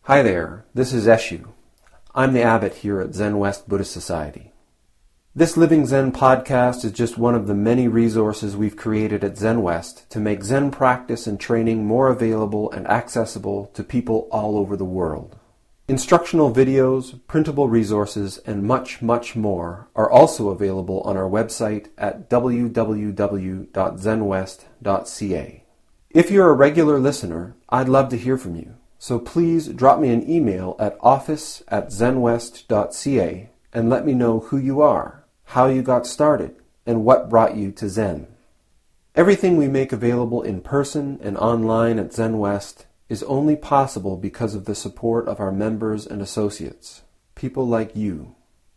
Hi there, this is Eshu. I'm the abbot here at Zenwest Buddhist Society. This Living Zen-podcast is just one of the many resources we've created at Zenwest to make Zen practice and training more available and accessible to people all over the world. Instructional videos, printable resources, and much, much more are also available on our website at www.zenwest.ca. If you're a regular listener, I'd love to hear from you. So please drop me an email at office@zenwest.ca and let me know who you are, how you got started, and what brought you to Zen. Everything we make available in person and online at Zenwest is only possible because of the support of our members and associates, people like you.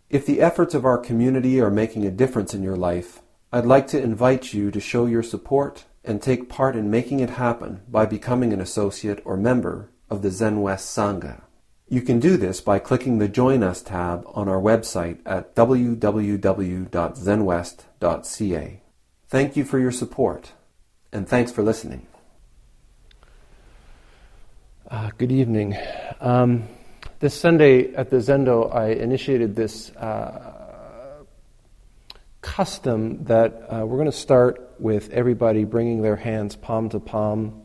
If the efforts of our community are making a difference in your life, I'd like to invite you to show your support and take part in making it happen by becoming an associate or member of the Zenwest Sangha. You can do this by clicking the Join Us tab on our website at www.zenwest.ca. Thank you for your support, and thanks for listening. Good evening. This Sunday at the Zendo, I initiated this custom that we're going to start with everybody bringing their hands palm to palm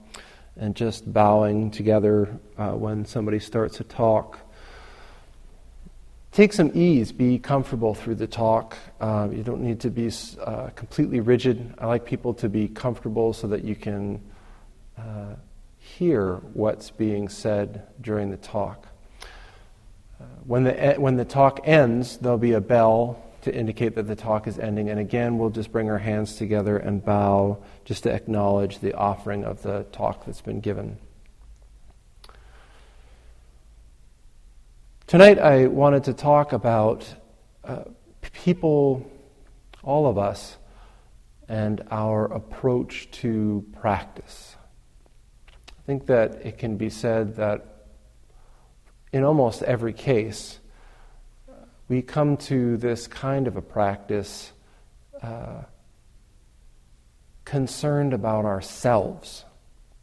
and just bowing together when somebody starts to talk. Take some ease, be comfortable through the talk. You don't need to be completely rigid. I like people to be comfortable so that you can hear what's being said during the talk. When the talk ends, there'll be a bell to indicate that the talk is ending, and again we'll just bring our hands together and bow just to acknowledge the offering of the talk that's been given. Tonight I wanted to talk about people, all of us, and our approach to practice. I think that it can be said that in almost every case, we come to this kind of a practice concerned about ourselves.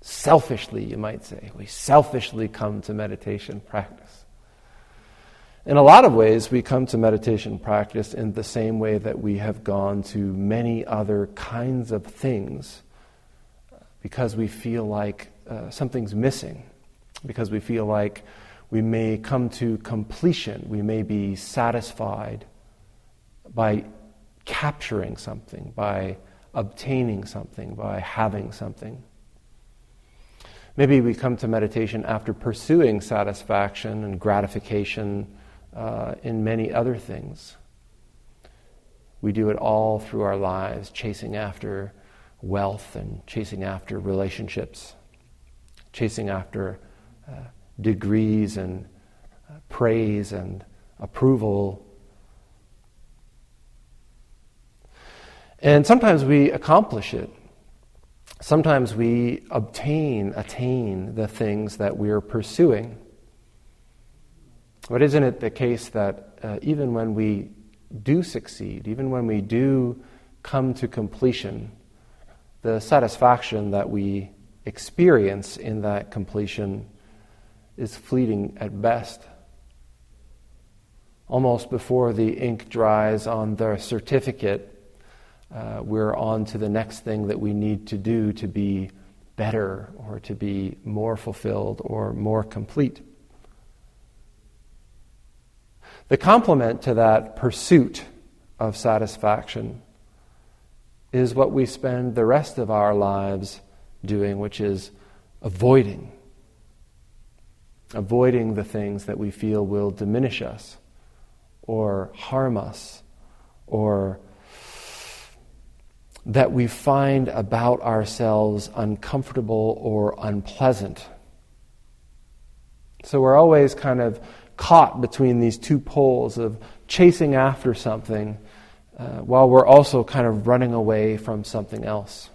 Selfishly, you might say. We selfishly come to meditation practice. In a lot of ways, we come to meditation practice in the same way that we have gone to many other kinds of things because we feel like something's missing, because we feel like we may come to completion. We may be satisfied by capturing something, by obtaining something, by having something. Maybe we come to meditation after pursuing satisfaction and gratification in many other things. We do it all through our lives, chasing after wealth and chasing after relationships, chasing after degrees and praise and approval. And sometimes we accomplish it. Sometimes we attain the things that we're pursuing. But isn't it the case that even when we do succeed, even when we do come to completion, the satisfaction that we experience in that completion is fleeting at best? Almost before the ink dries on the certificate, we're on to the next thing that we need to do to be better or to be more fulfilled or more complete. The complement to that pursuit of satisfaction is what we spend the rest of our lives doing, which is avoiding the things that we feel will diminish us or harm us or that we find about ourselves uncomfortable or unpleasant. So we're always kind of caught between these two poles of chasing after something while we're also kind of running away from something else.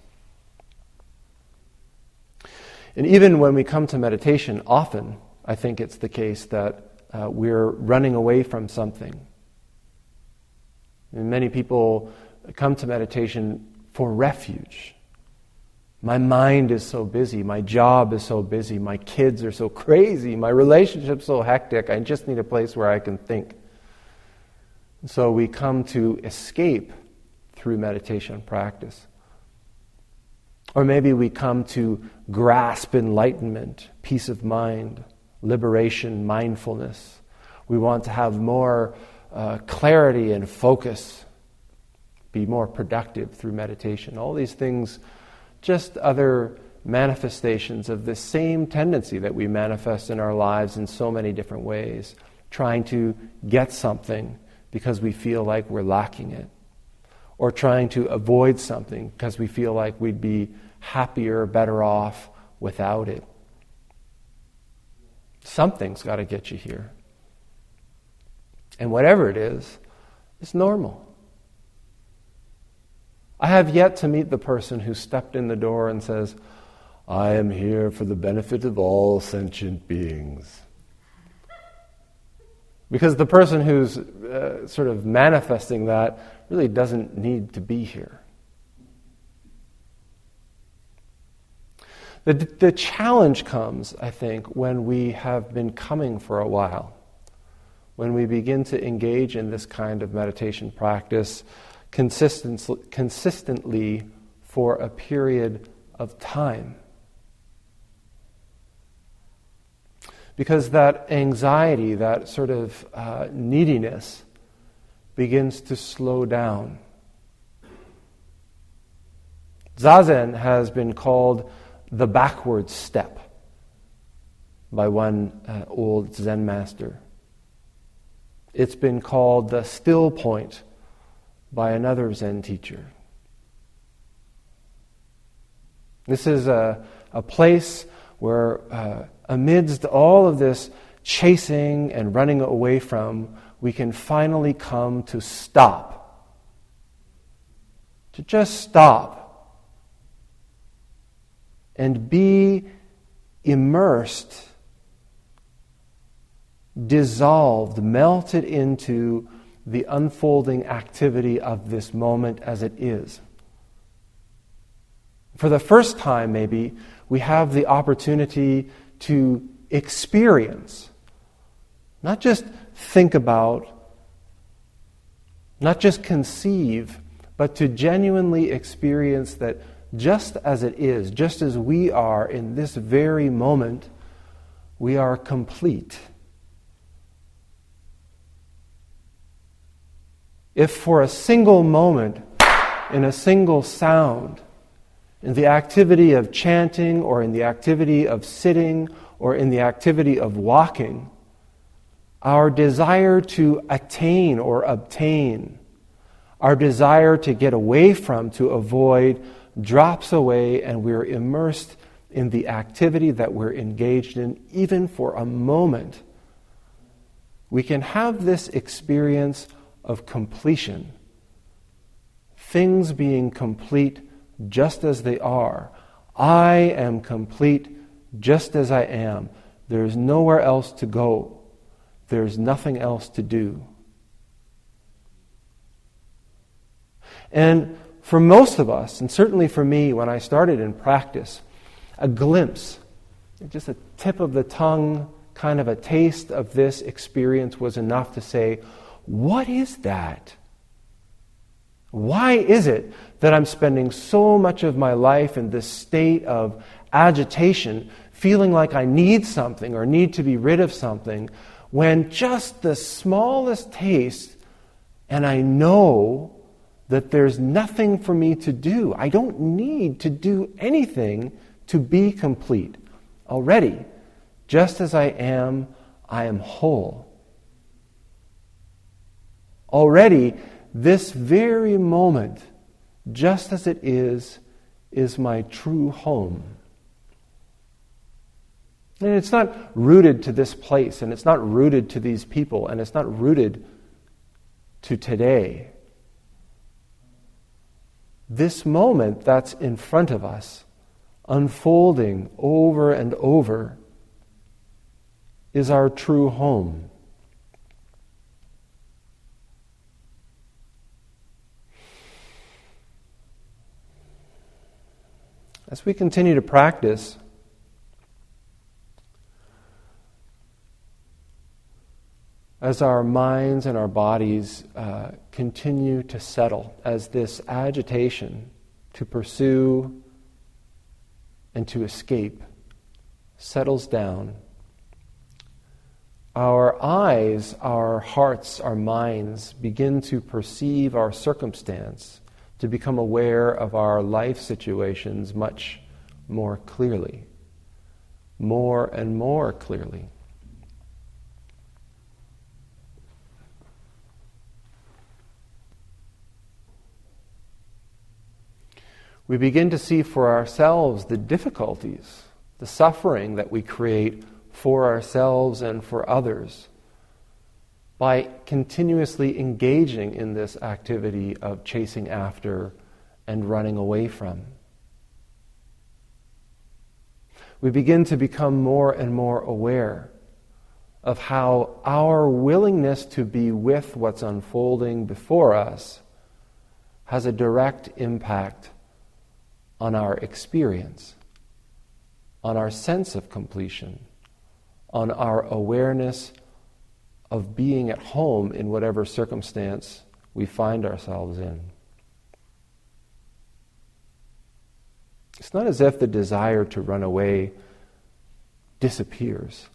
And even when we come to meditation, often I think it's the case that we're running away from something. And many people come to meditation for refuge. My mind is so busy. My job is so busy. My kids are so crazy. My relationship's so hectic. I just need a place where I can think. So we come to escape through meditation practice. Or maybe we come to grasp enlightenment, peace of mind, liberation, mindfulness. We want to have more clarity and focus, be more productive through meditation. All these things, just other manifestations of the same tendency that we manifest in our lives in so many different ways, trying to get something because we feel like we're lacking it, or trying to avoid something because we feel like we'd be happier, better off without it. Something's got to get you here. And whatever it is, it's normal. I have yet to meet the person who stepped in the door and says, "I am here for the benefit of all sentient beings." Because the person who's sort of manifesting that really doesn't need to be here. The challenge comes, I think, when we have been coming for a while. When we begin to engage in this kind of meditation practice consistently for a period of time. Because that anxiety, that sort of neediness begins to slow down. Zazen has been called the backward step by one old Zen master. It's been called the still point by another Zen teacher. This is a place where amidst all of this chasing and running away from, we can finally come to stop. To just stop and be immersed, dissolved, melted into the unfolding activity of this moment as it is. For the first time, maybe, we have the opportunity to experience, not just think about, not just conceive, but to genuinely experience that just as it is, just as we are in this very moment, we are complete. If for a single moment, in a single sound, in the activity of chanting, or in the activity of sitting, or in the activity of walking, our desire to attain or obtain, our desire to get away from, to avoid, drops away, and we're immersed in the activity that we're engaged in, even for a moment. We can have this experience of completion, things being complete just as they are. I am complete just as I am. There's nowhere else to go. There's nothing else to do. And for most of us, and certainly for me when I started in practice, a glimpse, just a tip of the tongue, kind of a taste of this experience was enough to say, what is that? Why is it that I'm spending so much of my life in this state of agitation, feeling like I need something or need to be rid of something, when just the smallest taste, and I know that there's nothing for me to do. I don't need to do anything to be complete. Already, just as I am whole. Already, this very moment, just as it is my true home. And it's not rooted to this place, and it's not rooted to these people, and it's not rooted to today. This moment that's in front of us, unfolding over and over, is our true home. as we continue to practice, as our minds and our bodies continue to settle, as this agitation to pursue and to escape settles down, our eyes, our hearts, our minds begin to perceive our circumstance, to become aware of our life situations much more clearly, more and more clearly. We begin to see for ourselves the difficulties, the suffering that we create for ourselves and for others by continuously engaging in this activity of chasing after and running away from. We begin to become more and more aware of how our willingness to be with what's unfolding before us has a direct impact on our experience, on our sense of completion, on our awareness of being at home in whatever circumstance we find ourselves in. It's not as if the desire to run away disappears.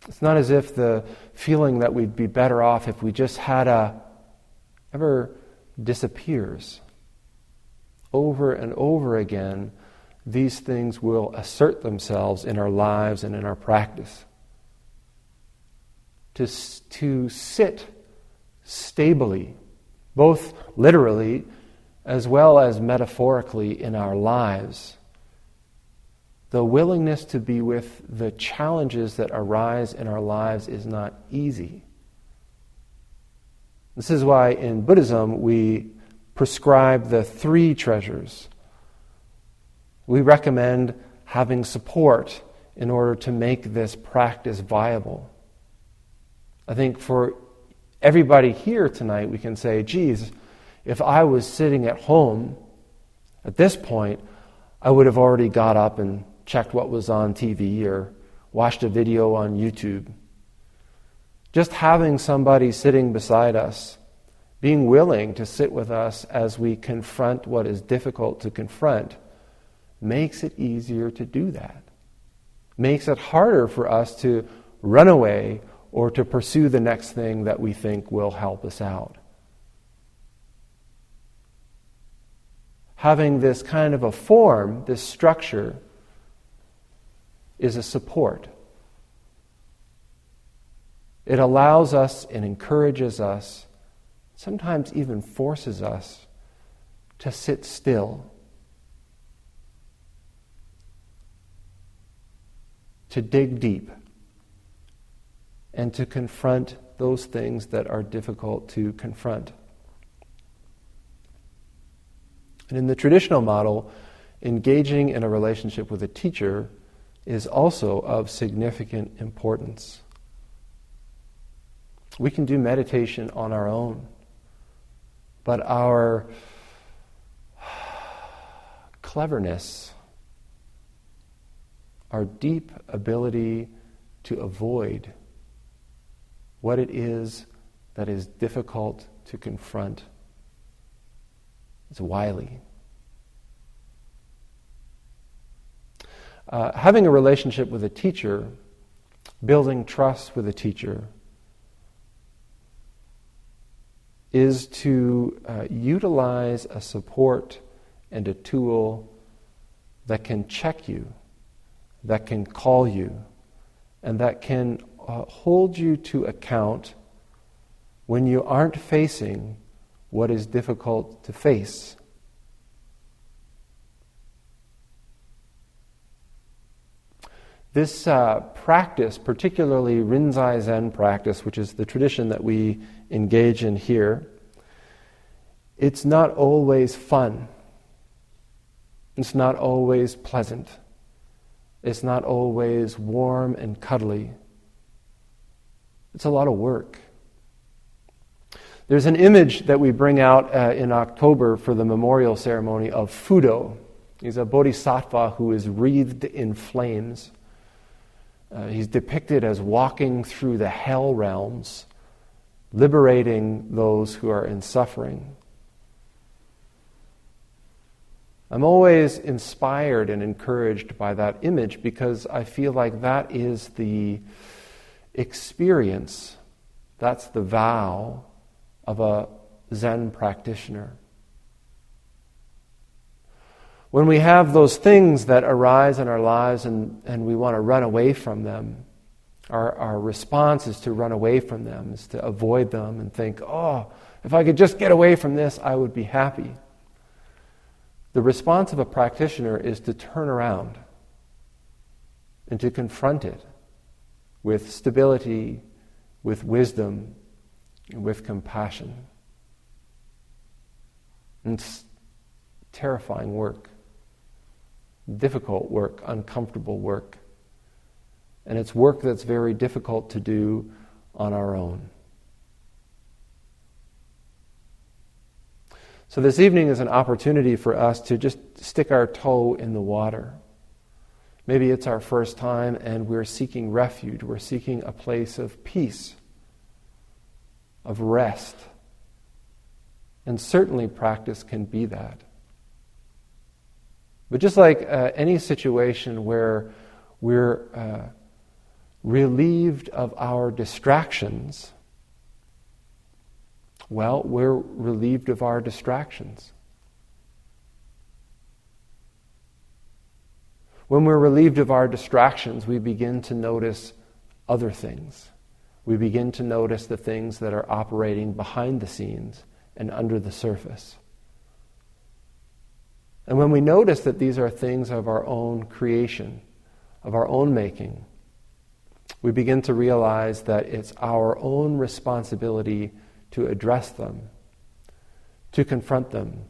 It's not as if the feeling that we'd be better off if we just had ever disappears. Over and over again, these things will assert themselves in our lives and in our practice. To sit stably, both literally as well as metaphorically in our lives, the willingness to be with the challenges that arise in our lives is not easy. This is why in Buddhism we prescribe the 3 treasures. We recommend having support in order to make this practice viable. I think for everybody here tonight, we can say, geez, if I was sitting at home at this point, I would have already got up and checked what was on TV or watched a video on YouTube. Just having somebody sitting beside us, being willing to sit with us as we confront what is difficult to confront, makes it easier to do that. Makes it harder for us to run away or to pursue the next thing that we think will help us out. Having this kind of a form, this structure, is a support. It allows us and encourages us, sometimes even forces us, to sit still, to dig deep, and to confront those things that are difficult to confront. And in the traditional model, engaging in a relationship with a teacher is also of significant importance. We can do meditation on our own, but our cleverness, our deep ability to avoid what it is that is difficult to confront, is wily. Having a relationship with a teacher, building trust with a teacher, is to utilize a support and a tool that can check you, that can call you, and that can hold you to account when you aren't facing what is difficult to face. This practice, particularly Rinzai Zen practice, which is the tradition that we engage in here, it's not always fun. It's not always pleasant. It's not always warm and cuddly. It's a lot of work. There's an image that we bring out in October for the memorial ceremony of Fudo. He's a bodhisattva who is wreathed in flames. He's depicted as walking through the hell realms, liberating those who are in suffering. I'm always inspired and encouraged by that image because I feel like that is the experience, that's the vow of a Zen practitioner. When we have those things that arise in our lives and we want to run away from them, our response is to run away from them, is to avoid them and think, oh, if I could just get away from this, I would be happy. The response of a practitioner is to turn around and to confront it with stability, with wisdom, and with compassion. And it's terrifying work, difficult work, uncomfortable work. And it's work that's very difficult to do on our own. So this evening is an opportunity for us to just stick our toe in the water. Maybe it's our first time and we're seeking refuge. We're seeking a place of peace, of rest. And certainly practice can be that. But just like any situation where we're relieved of our distractions, well, we're relieved of our distractions. When we're relieved of our distractions, we begin to notice other things. We begin to notice the things that are operating behind the scenes and under the surface. And when we notice that these are things of our own creation, of our own making, we begin to realize that it's our own responsibility to address them, to confront them,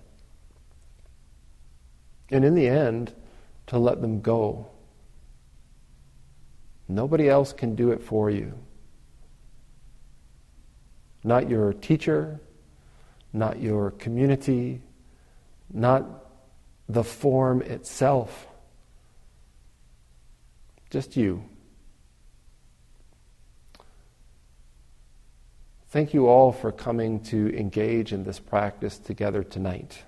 and in the end, to let them go. Nobody else can do it for you. Not your teacher, not your community, not the form itself. Just you. Thank you all for coming to engage in this practice together tonight.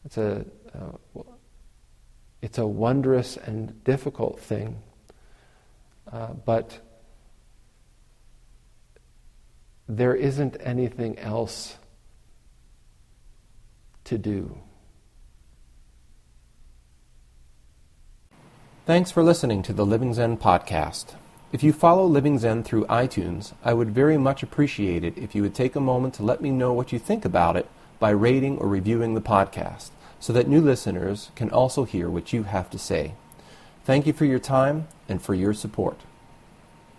It's a wondrous and difficult thing, but there isn't anything else to do. Thanks for listening to the Living Zen podcast. If you follow Living Zen through iTunes, I would very much appreciate it if you would take a moment to let me know what you think about it by rating or reviewing the podcast, so that new listeners can also hear what you have to say. Thank you for your time and for your support.